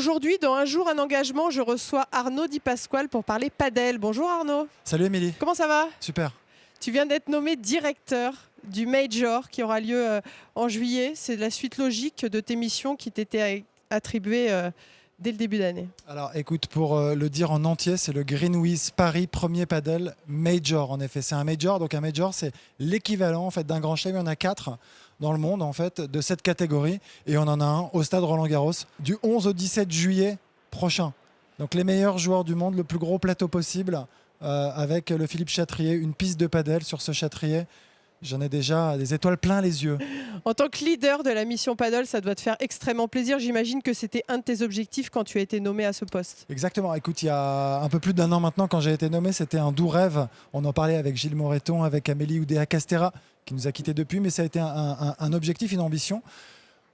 Aujourd'hui, dans Un jour, un engagement, je reçois Arnaud Di Pasquale pour parler padel. Bonjour Arnaud. Salut Émilie. Comment ça va? Super. Tu viens d'être nommé directeur du Major qui aura lieu en juillet. C'est la suite logique de tes missions qui t'étaient attribuées dès le début d'année. Alors écoute, pour le dire en entier, c'est le Greenwiz Paris premier padel Major. En effet, c'est un Major. Donc un Major, c'est l'équivalent en fait d'un grand chelem. Il y en a 4 dans le monde en fait de cette catégorie. Et on en a un au stade Roland-Garros du 11 au 17 juillet prochain. Donc les meilleurs joueurs du monde, le plus gros plateau possible avec le Philippe Chatrier, une piste de padel sur ce Chatrier. J'en ai déjà des étoiles plein les yeux. En tant que leader de la mission Paddle, ça doit te faire extrêmement plaisir. J'imagine que c'était un de tes objectifs quand tu as été nommé à ce poste. Exactement. Écoute, il y a un peu plus d'un an maintenant, quand j'ai été nommé, c'était un doux rêve. On en parlait avec Gilles Moreton, avec Amélie Oudéa-Castéra, qui nous a quittés depuis, mais ça a été un objectif, une ambition.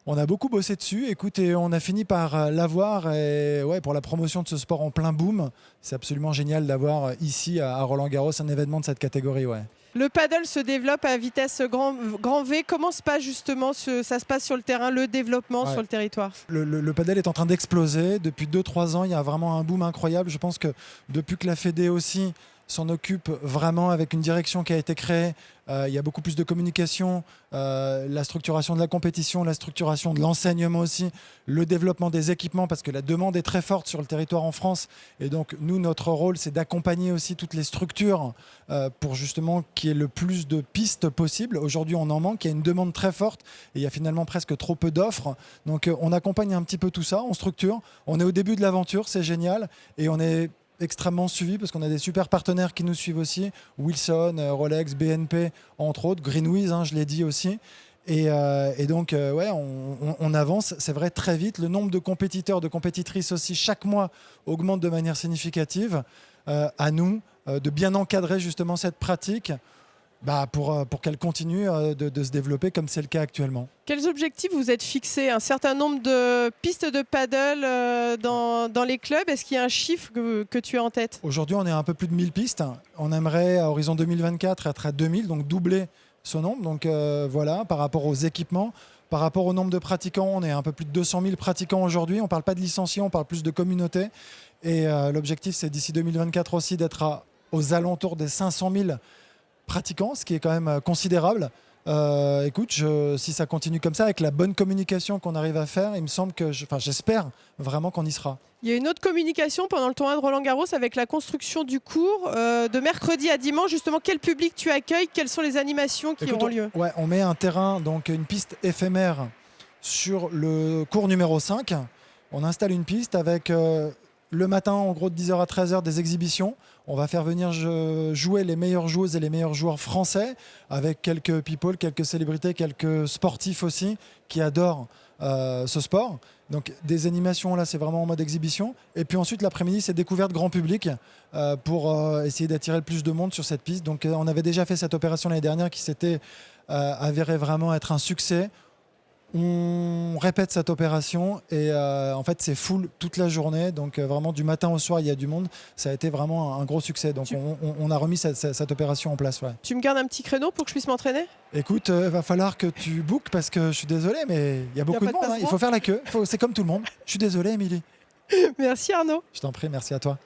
On a beaucoup bossé dessus, écoute, et on a fini par l'avoir. Et ouais, pour la promotion de ce sport en plein boom, c'est absolument génial d'avoir ici à Roland-Garros un événement de cette catégorie. Ouais. Le paddle se développe à vitesse grand V. Comment se passe justement ça se passe sur le terrain, le développement sur le territoire? Le paddle est en train d'exploser. Depuis 2-3 ans, il y a vraiment un boom incroyable. Je pense que depuis que la Fédé aussi s'en occupe vraiment avec une direction qui a été créée, il y a beaucoup plus de communication, la structuration de la compétition, la structuration de l'enseignement aussi, le développement des équipements parce que la demande est très forte sur le territoire en France et donc nous, notre rôle, c'est d'accompagner aussi toutes les structures pour justement qu'il y ait le plus de pistes possible. Aujourd'hui, on en manque, il y a une demande très forte et il y a finalement presque trop peu d'offres. Donc on accompagne un petit peu tout ça, on structure, on est au début de l'aventure, c'est génial et on est extrêmement suivi parce qu'on a des super partenaires qui nous suivent aussi, Wilson, Rolex, BNP entre autres, Greenwiz, je l'ai dit aussi. Et donc ouais, on avance, c'est vrai, très vite. Le nombre de compétiteurs, de compétitrices aussi chaque mois augmente de manière significative. À nous de bien encadrer justement cette pratique pour qu'elle continue de se développer comme c'est le cas actuellement. Quels objectifs vous êtes fixés? Un certain nombre de pistes de paddle dans les clubs. Est-ce qu'il y a un chiffre que tu as en tête? Aujourd'hui, on est à un peu plus de 1000 pistes. On aimerait, à horizon 2024, être à 2000, donc doubler ce nombre. Donc voilà, par rapport aux équipements. Par rapport au nombre de pratiquants, on est à un peu plus de 200 000 pratiquants aujourd'hui. On ne parle pas de licenciés, on parle plus de communauté. Et l'objectif, c'est d'ici 2024 aussi d'être aux alentours des 500 000 pratiquants, ce qui est quand même considérable. Écoute, si ça continue comme ça, avec la bonne communication qu'on arrive à faire, il me semble que, j'espère vraiment qu'on y sera. Il y a une autre communication pendant le tournoi de Roland-Garros avec la construction du cours de mercredi à dimanche. Justement, quel public tu accueilles? Quelles sont les animations qui auront lieu? Ouais, on met un terrain, donc une piste éphémère sur le cours numéro 5. On installe une piste avec le matin, en gros de 10h à 13h, des exhibitions. On va faire venir jouer les meilleures joueuses et les meilleurs joueurs français avec quelques people, quelques célébrités, quelques sportifs aussi qui adorent ce sport. Donc des animations, là, c'est vraiment en mode exhibition. Et puis ensuite, l'après-midi, c'est découverte grand public pour essayer d'attirer le plus de monde sur cette piste. Donc on avait déjà fait cette opération l'année dernière qui s'était avérée vraiment être un succès. On répète cette opération et en fait c'est full toute la journée, donc vraiment du matin au soir il y a du monde. Ça a été vraiment un gros succès, donc on a remis cette opération en place. Ouais. Tu me gardes un petit créneau pour que je puisse m'entraîner? Écoute, va falloir que tu bookes parce que je suis désolé mais il y a beaucoup de monde, il faut faire la queue, c'est comme tout le monde. Je suis désolé Émilie. Merci Arnaud. Je t'en prie, merci à toi.